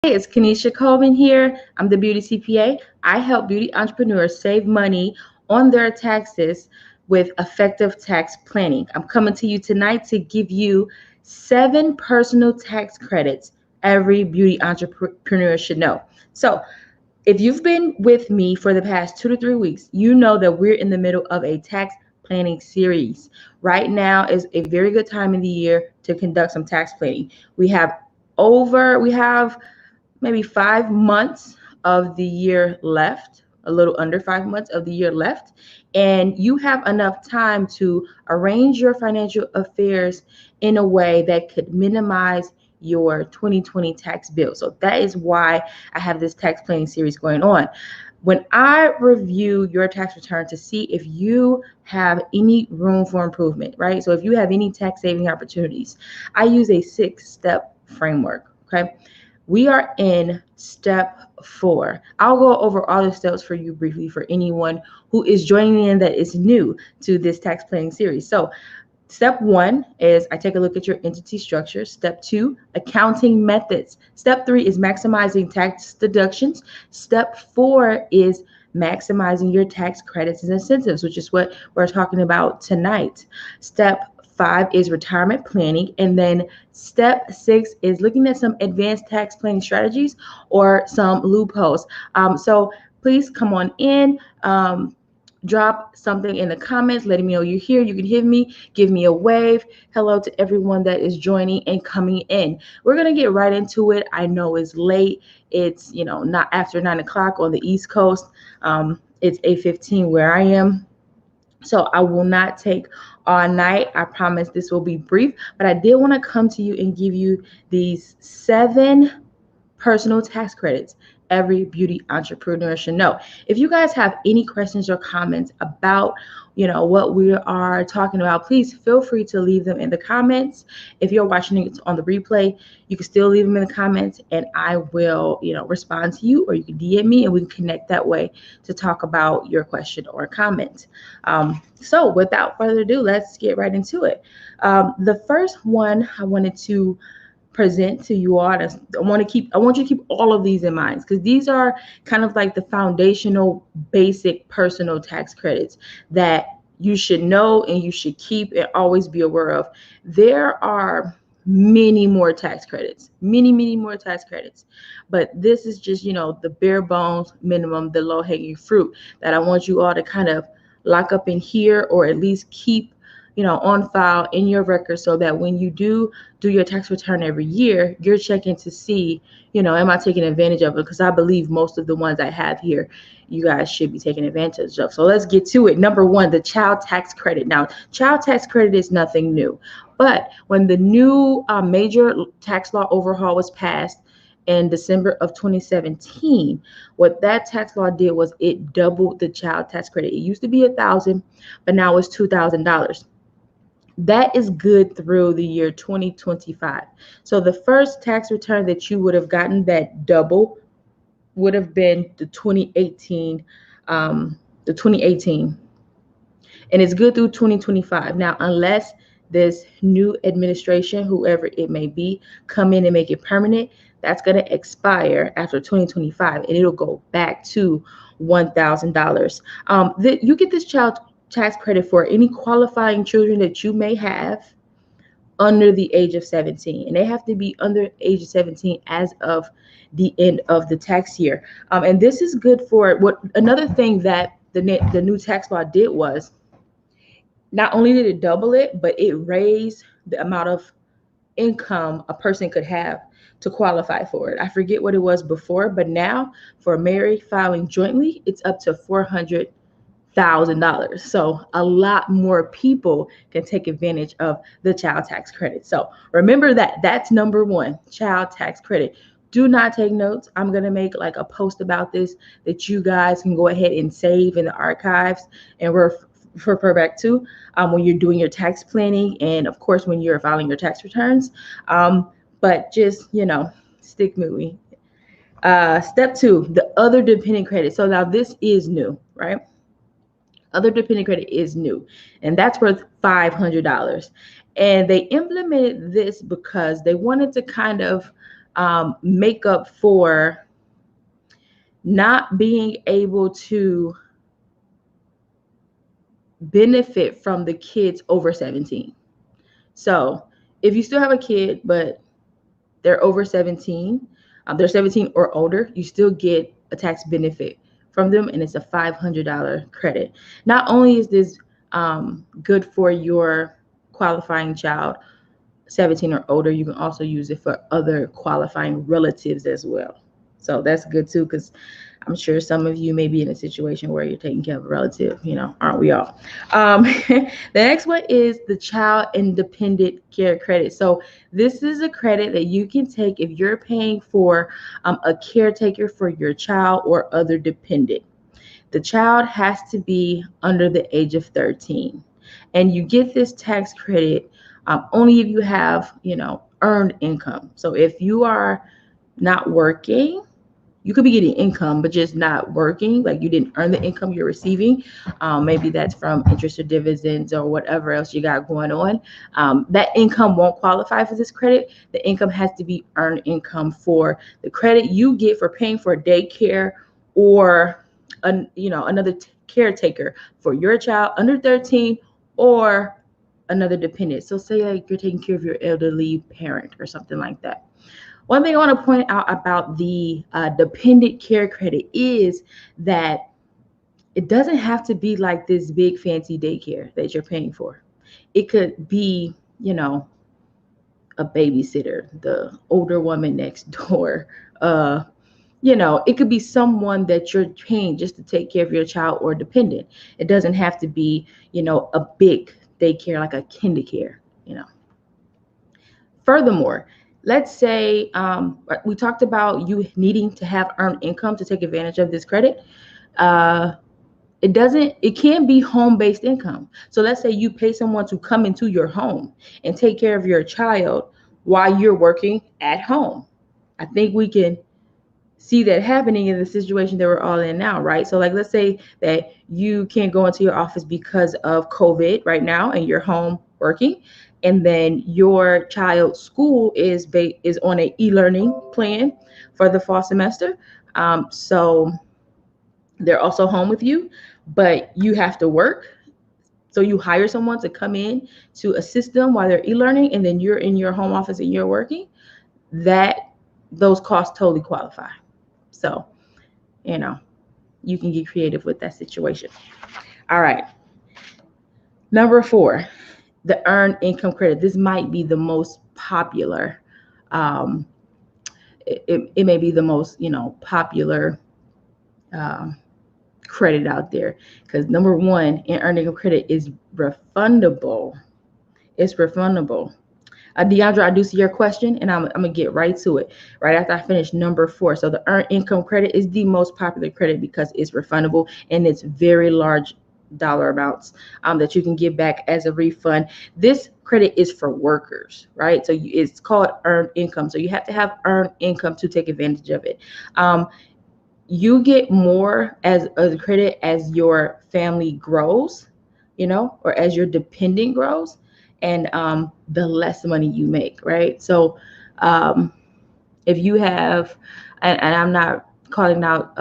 Hey, it's Kanisha Coleman here. I'm the Beauty CPA. I help beauty entrepreneurs save money on their taxes with effective tax planning. I'm coming to you tonight to give you 7 personal tax credits every beauty entrepreneur should know. So, if you've been with me for the past 2 to 3 weeks, you know that we're in the middle of a tax planning series. Right now is a very good time in the year to conduct some tax planning. We have maybe 5 months of the year left, a little under 5 months of the year left, and you have enough time to arrange your financial affairs in a way that could minimize your 2020 tax bill. So that is why I have this tax planning series going on. When I review your tax return to see if you have any room for improvement, right? So if you have any tax saving opportunities, I use a 6 step framework. Okay. We are in step 4. I'll go over all the steps for you briefly for anyone who is joining in that is new to this tax planning series. So, step 1 is I take a look at your entity structure. Step 2, accounting methods. Step 3 is maximizing tax deductions. Step 4 is maximizing your tax credits and incentives, which is what we're talking about tonight. Step 5 is retirement planning. And then step 6 is looking at some advanced tax planning strategies or some loopholes. So please come on in. Drop something in the comments letting me know you're here. You can hear me, give me a wave. Hello to everyone that is joining and coming in. We're going to get right into it. I know it's late. It's, not after 9 o'clock on the East Coast. It's 8:15 where I am. So I will not take all night. I promise this will be brief, but I did want to come to you and give you these 7 personal tax credits every beauty entrepreneur should know. If you guys have any questions or comments about, what we are talking about, please feel free to leave them in the comments. If you're watching it on the replay, you can still leave them in the comments and I will, respond to you, or you can DM me and we can connect that way to talk about your question or comment. So without further ado, let's get right into it. The first one I wanted to present to you all. I want you to keep all of these in mind because these are kind of like the foundational basic personal tax credits that you should know and you should keep and always be aware of. There are many more tax credits, many more tax credits, but this is just, the bare bones minimum, the low hanging fruit that I want you all to kind of lock up in here, or at least keep on file in your record, so that when you do your tax return every year, you're checking to see, am I taking advantage of it? Because I believe most of the ones I have here, you guys should be taking advantage of. So let's get to it. Number 1, the child tax credit. Now, child tax credit is nothing new, but when the new major tax law overhaul was passed in December of 2017, what that tax law did was it doubled the child tax credit. It used to be $1,000, but now it's $2,000. That is good through the year 2025. So the first tax return that you would have gotten that double would have been the 2018, the 2018, and it's good through 2025. Now, unless this new administration, whoever it may be, come in and make it permanent, that's going to expire after 2025, and it'll go back to $1,000. You get this child tax credit for any qualifying children that you may have under the age of 17, and they have to be under age of 17 as of the end of the tax year. And this is good for what another thing that the new tax law did was not only did it double it, but it raised the amount of income a person could have to qualify for it. I forget what it was before, but now for married filing jointly, it's up to $400,000. So a lot more people can take advantage of the child tax credit. So remember that's number 1, child tax credit. Do not take notes. I'm going to make like a post about this that you guys can go ahead and save in the archives and refer back to when you're doing your tax planning, and of course when you're filing your tax returns. But just, stick with me. Step 2, the other dependent credit. So now this is new, right? Other dependent credit is new, and that's worth $500. And they implemented this because they wanted to kind of make up for not being able to benefit from the kids over 17. So if you still have a kid, but they're over 17, they're 17 or older, you still get a tax benefit from them, and it's a $500 credit. Not only is this good for your qualifying child, 17 or older, you can also use it for other qualifying relatives as well. So that's good too, because I'm sure some of you may be in a situation where you're taking care of a relative, aren't we all? The next one is the Child Independent Care Credit. So this is a credit that you can take if you're paying for a caretaker for your child or other dependent. The child has to be under the age of 13. And you get this tax credit only if you have, earned income. So if you are not working, you could be getting income, but just not working, like you didn't earn the income you're receiving. Maybe that's from interest or dividends or whatever else you got going on. That income won't qualify for this credit. The income has to be earned income for the credit you get for paying for daycare or another caretaker for your child under 13 or another dependent. So say like you're taking care of your elderly parent or something like that. One thing I want to point out about the dependent care credit is that it doesn't have to be like this big fancy daycare that you're paying for. It could be, a babysitter, the older woman next door. It could be someone that you're paying just to take care of your child or dependent. It doesn't have to be, a big daycare like a KinderCare, Furthermore, let's say we talked about you needing to have earned income to take advantage of this credit. It can be home-based income. So let's say you pay someone to come into your home and take care of your child while you're working at home. I think we can see that happening in the situation that we're all in now, right? So like, let's say that you can't go into your office because of COVID right now and you're home working, and then your child's school is on an e-learning plan for the fall semester. So they're also home with you, but you have to work. So you hire someone to come in to assist them while they're e-learning, and then you're in your home office and you're working. Those costs totally qualify. So, you can get creative with that situation. All right. Number 4, the earned income credit. This might be the most popular. It may be the most, popular credit out there, because number 1 in earned income credit is refundable. It's refundable. Deandra, I do see your question, and I'm going to get right to it right after I finish number 4. So the earned income credit is the most popular credit because it's refundable and it's very large dollar amounts that you can give back as a refund. This credit is for workers, right? So it's called earned income. So you have to have earned income to take advantage of it. You get more as a credit as your family grows, or as your dependent grows, and the less money you make, right? So if you have, and I'm not calling out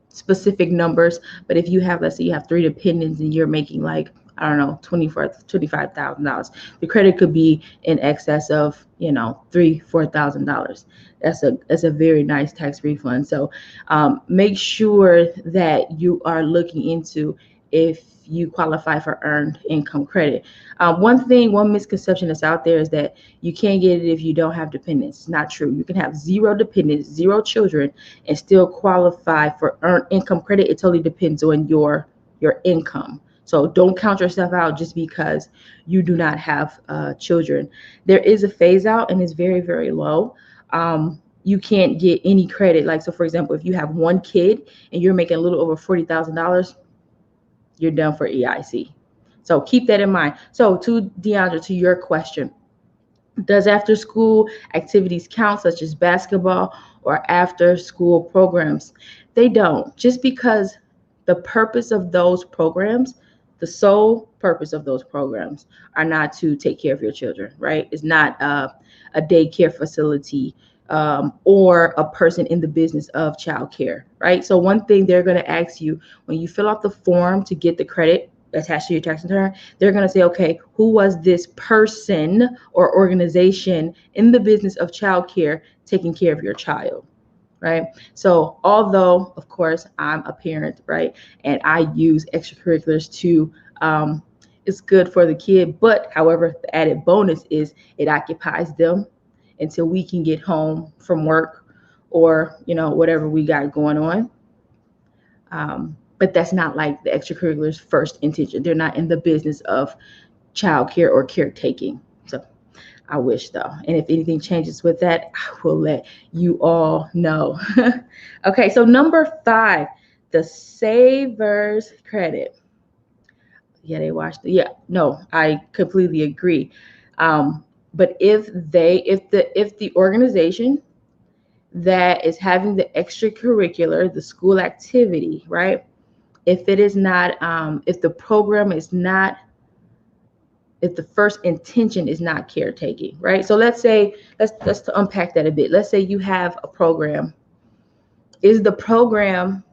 specific numbers, but if you have, let's say you have 3 dependents and you're making like, I don't know, $25,000, the credit could be in excess of, $3,000-$4,000. That's a very nice tax refund. So make sure that you are looking into if you qualify for earned income credit. One misconception that's out there is that you can't get it if you don't have dependents. It's not true. You can have 0 dependents, 0 children, and still qualify for earned income credit. It totally depends on your income. So don't count yourself out just because you do not have children. There is a phase out, and it's very, very low. You can't get any credit. Like, so for example, if you have 1 kid and you're making a little over $40,000, you're done for EIC. So keep that in mind. So to Deandra, to your question, does after school activities count, such as basketball or after school programs? They don't. Just because the purpose of those programs, the sole purpose of those programs are not to take care of your children, right? It's not a daycare facility or a person in the business of childcare, right? So one thing they're going to ask you when you fill out the form to get the credit attached to your tax return, they're going to say, okay, who was this person or organization in the business of childcare taking care of your child? Right. So although, of course, I'm a parent, right, and I use extracurriculars to, it's good for the kid, but however, the added bonus is it occupies them until we can get home from work or, whatever we got going on. But that's not like the extracurriculars' first intention. They're not in the business of childcare or caretaking. So I wish though. And if anything changes with that, I will let you all know. Okay, so number 5, the Savers credit. Yeah, they watched it. Yeah, no, I completely agree. But if the organization that is having the extracurricular, the school activity, right? If it is not, if the program is not, if the first intention is not caretaking, right? So let's say, let's to unpack that a bit. Let's say you have a program. Is the program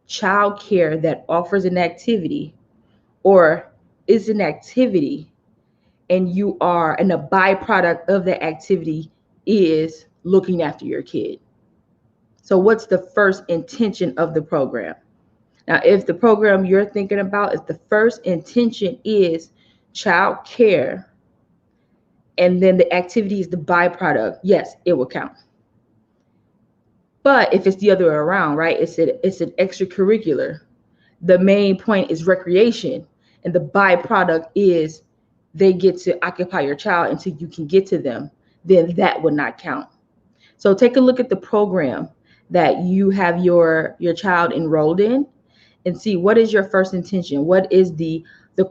child care that offers an activity, or is an activity and you are, and a byproduct of the activity is looking after your kid? So what's the first intention of the program? Now, if the program you're thinking about, if the first intention is child care, and then the activity is the byproduct, yes, it will count. But if it's the other way around, right, it's an extracurricular. The main point is recreation, and the byproduct is they get to occupy your child until you can get to them, then that would not count. So take a look at the program that you have your child enrolled in and see what is your first intention. What is the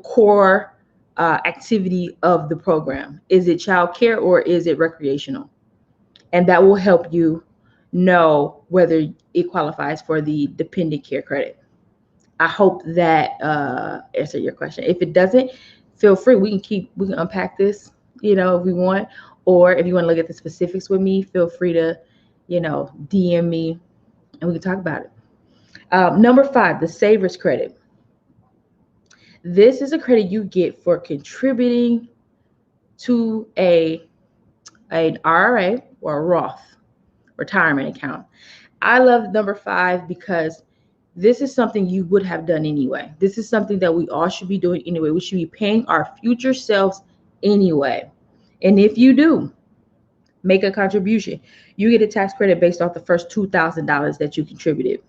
core activity of the program? Is it child care or is it recreational? And that will help you know whether it qualifies for the dependent care credit. I hope that answered your question. If it doesn't, feel free. We can unpack this, if we want, or if you want to look at the specifics with me, feel free to, DM me and we can talk about it. Number 5, the Savers credit. This is a credit you get for contributing to an IRA or a Roth retirement account. I love number 5 because this is something you would have done anyway. This is something that we all should be doing anyway. We should be paying our future selves anyway. And if you do make a contribution, you get a tax credit based off the first $2,000 that you contributed.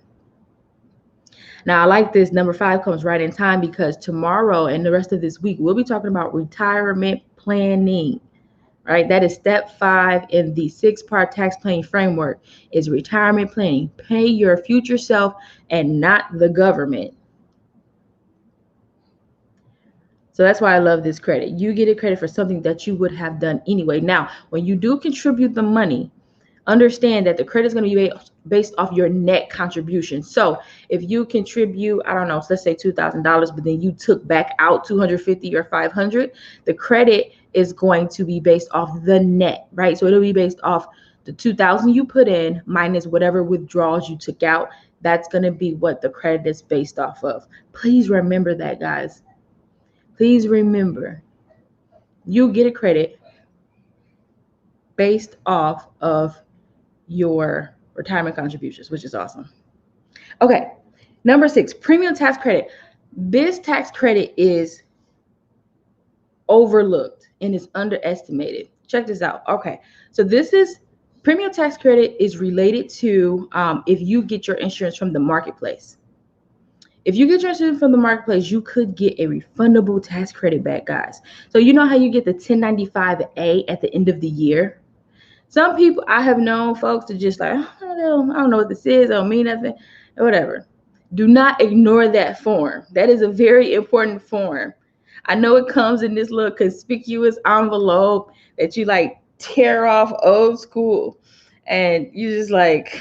Now, I like this. Number 5 comes right in time because tomorrow and the rest of this week, we'll be talking about retirement planning, right? That is step 5 in the 6-part tax planning framework is retirement planning. Pay your future self and not the government. So that's why I love this credit. You get a credit for something that you would have done anyway. Now, when you do contribute the money, understand that the credit is going to be based off your net contribution. So if you contribute, I don't know, let's say $2,000, but then you took back out $250 or $500, the credit is going to be based off the net, right? So it'll be based off the $2,000 you put in minus whatever withdrawals you took out. That's going to be what the credit is based off of. Please remember that, guys. Please remember, you get a credit based off of your retirement contributions, which is awesome. Okay, number 6, premium tax credit. This tax credit is overlooked and is underestimated. Check this out. Okay, so this is premium tax credit is related to if you get your insurance from the marketplace. If you get your insurance from the marketplace, you could get a refundable tax credit back, guys. So you know how you get the 1095A at the end of the year? Some people, I have known folks to just like, I don't know what this is. I don't mean nothing, or whatever. Do not ignore that form. That is a very important form. I know it comes in this little conspicuous envelope that you like tear off old school. And you just like,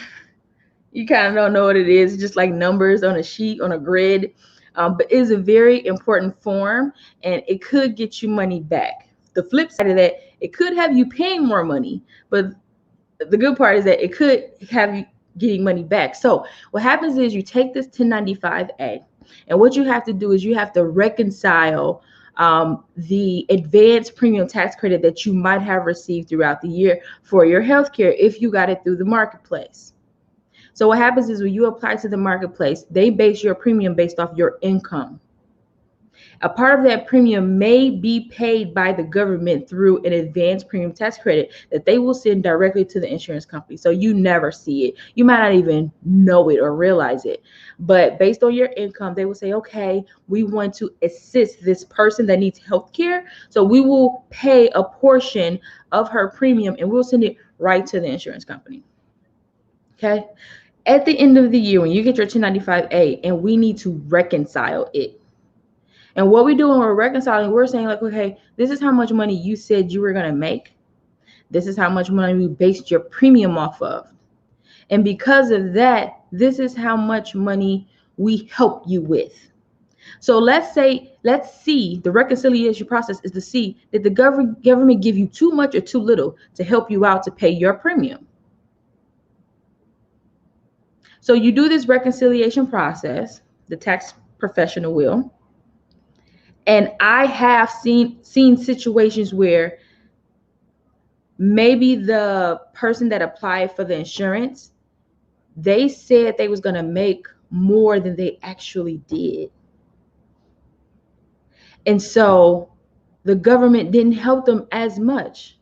you kind of don't know what it is. It's just like numbers on a sheet, on a grid. But it's a very important form and it could get you money back. The flip side of that, it could have you paying more money, but the good part is that it could have you getting money back. So what happens is you take this 1095A, and what you have to do is you have to reconcile the advanced premium tax credit that you might have received throughout the year for your healthcare if you got it through the marketplace. So what happens is when you apply to the marketplace, they base your premium based off your income. A part of that premium may be paid by the government through an advanced premium tax credit that they will send directly to the insurance company. So you never see it. You might not even know it or realize it. But based on your income, they will say, okay, we want to assist this person that needs health care. So we will pay a portion of her premium and we'll send it right to the insurance company. Okay. At the end of the year, when you get your 1095A and we need to reconcile it. And what we do when we're reconciling, we're saying like, okay, this is how much money you said you were going to make. This is how much money we based your premium off of. And because of that, this is how much money we help you with. So let's see, the reconciliation process is to see did the government give you too much or too little to help you out to pay your premium. So you do this reconciliation process, the tax professional will. And I have seen situations where maybe the person that applied for the insurance, they said they was going to make more than they actually did. And so the government didn't help them as much.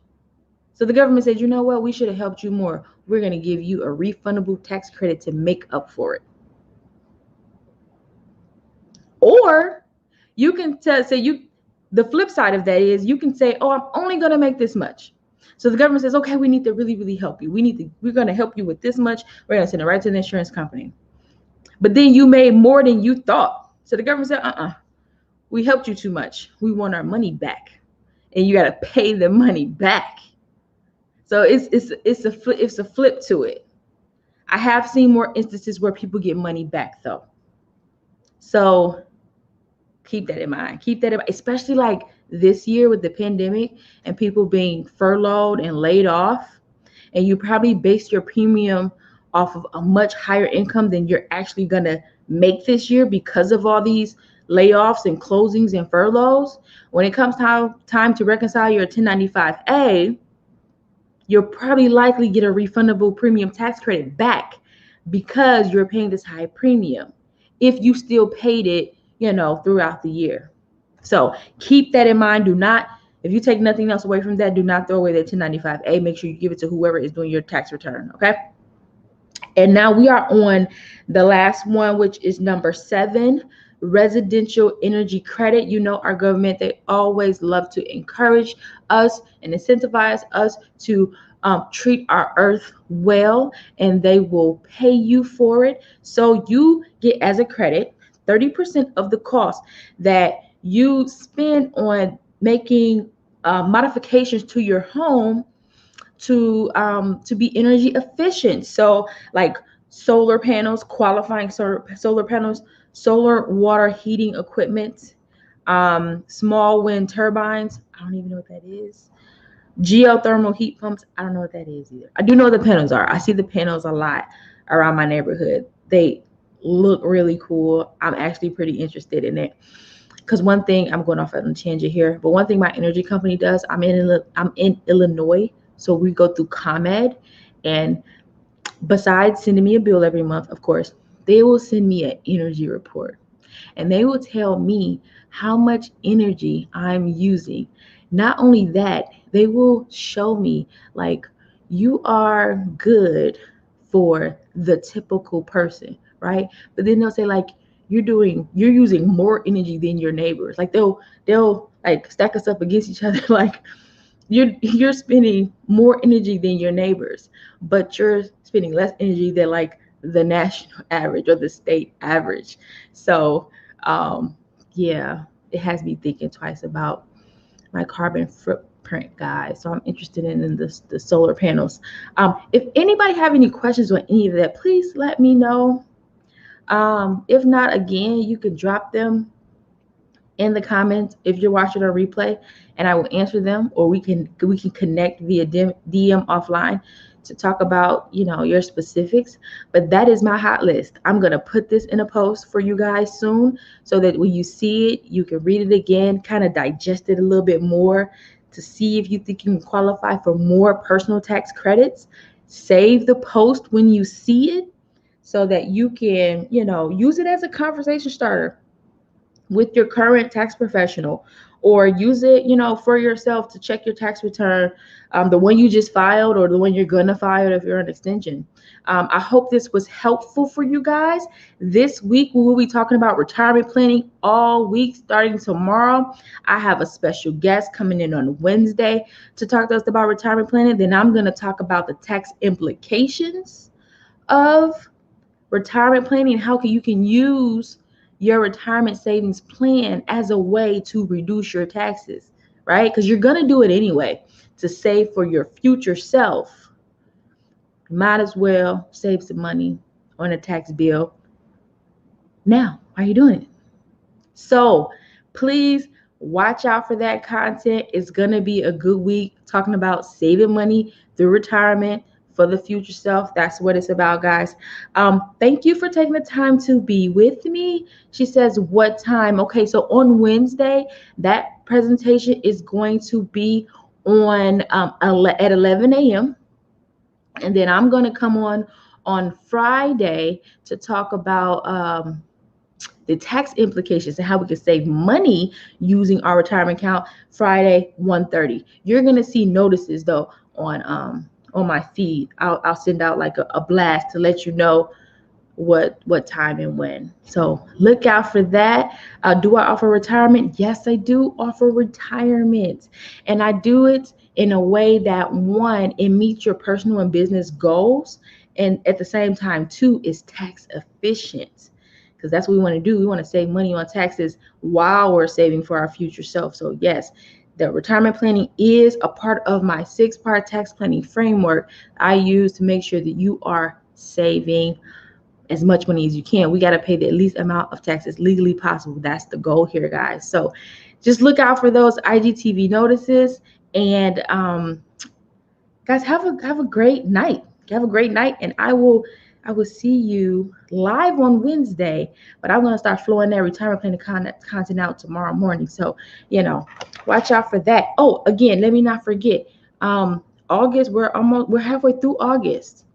So the government said, you know what, we should have helped you more. We're going to give you a refundable tax credit to make up for it. Or you can the flip side of that is you can say, oh, I'm only going to make this much. So the government says, okay, we need to really, really help you. We're going to help you with this much. We're going to send it right to the insurance company. But then you made more than you thought. So the government said, we helped you too much. We want our money back. And you got to pay the money back. So it's a flip to it. I have seen more instances where people get money back though. So keep that in mind. Keep that in mind, especially like this year with the pandemic and people being furloughed and laid off. And you probably based your premium off of a much higher income than you're actually going to make this year because of all these layoffs and closings and furloughs. When it comes time to reconcile your 1095A, you'll probably likely get a refundable premium tax credit back because you're paying this high premium if you still paid it, throughout the year. So keep that in mind. If you take nothing else away from that, do not throw away that 1095A. Make sure you give it to whoever is doing your tax return, okay? And now we are on the last one, which is number 7, residential energy credit. Our government, they always love to encourage us and incentivize us to treat our earth well, and they will pay you for it. So you get as a credit 30% of the cost that you spend on making modifications to your home to be energy efficient. So like solar panels, qualifying solar panels, solar water heating equipment, small wind turbines. I don't even know what that is. Geothermal heat pumps. I don't know what that is either. I do know what the panels are. I see the panels a lot around my neighborhood. They look really cool. I'm actually pretty interested in it because one thing, I'm going off on a tangent here, but one thing my energy company does, I'm in Illinois, so we go through ComEd, and besides sending me a bill every month, of course, they will send me an energy report, and they will tell me how much energy I'm using. Not only that, they will show me like you are good for the typical person, right? But then they'll say like you're using more energy than your neighbors. Like they'll like stack us up against each other. Like you're spending more energy than your neighbors, but you're spending less energy than like the national average or the state average. So yeah, it has me thinking twice about my carbon footprint, guys. So I'm interested in the solar panels. If anybody have any questions on any of that, please let me know. If not, again, you can drop them in the comments if you're watching a replay, and I will answer them, or we can connect via DM offline to talk about, your specifics, but that is my hot list. I'm going to put this in a post for you guys soon so that when you see it, you can read it again, kind of digest it a little bit more to see if you think you can qualify for more personal tax credits. Save the post when you see it so that you can, use it as a conversation starter with your current tax professional, or use it, for yourself to check your tax return, the one you just filed or the one you're going to file if you're an extension. I hope this was helpful for you guys. This week, we will be talking about retirement planning all week, starting tomorrow. I have a special guest coming in on Wednesday to talk to us about retirement planning. Then I'm going to talk about the tax implications of retirement planning, how you can use your retirement savings plan as a way to reduce your taxes, right? Because you're going to do it anyway to save for your future self. You might as well save some money on a tax bill now. Why are you doing it? So please watch out for that content. It's going to be a good week talking about saving money through retirement for the future self. That's what it's about, guys. Thank you for taking the time to be with me. She says, what time? Okay, so on Wednesday, that presentation is going to be on at 11 a.m. And then I'm going to come on Friday to talk about the tax implications and how we can save money using our retirement account. Friday, 1:30. You're going to see notices though on my feed. I'll send out like a blast to let you know what time and when. So look out for that. Do I offer retirement? Yes, I do offer retirement, and I do it in a way that, one, it meets your personal and business goals, and at the same time, two, is tax efficient, because that's what we want to do. We want to save money on taxes while we're saving for our future self. So yes, the retirement planning is a part of my 6-part tax planning framework I use to make sure that you are saving as much money as you can. We got to pay the least amount of taxes legally possible. That's the goal here, guys. So just look out for those IGTV notices. And guys, have a great night. Have a great night, and I will see you live on Wednesday, but I'm going to start flowing that retirement planning content out tomorrow morning. So, watch out for that. Oh, again, let me not forget, August, we're halfway through August.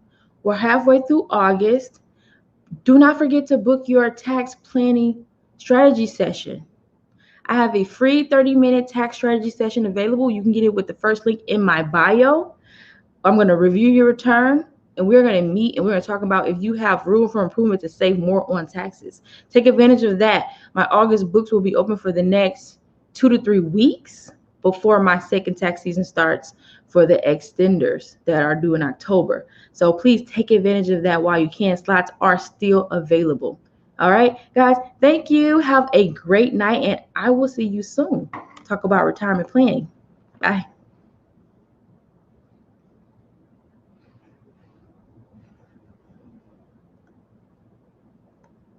We're halfway through August. Do not forget to book your tax planning strategy session. I have a free 30-minute tax strategy session available. You can get it with the first link in my bio. I'm going to review your return, and we're going to meet, and we're going to talk about if you have room for improvement to save more on taxes. Take advantage of that. My August books will be open for the next 2 to 3 weeks before my second tax season starts for the extenders that are due in October. So please take advantage of that while you can. Slots are still available. All right, guys, thank you. Have a great night, and I will see you soon. Talk about retirement planning. Bye.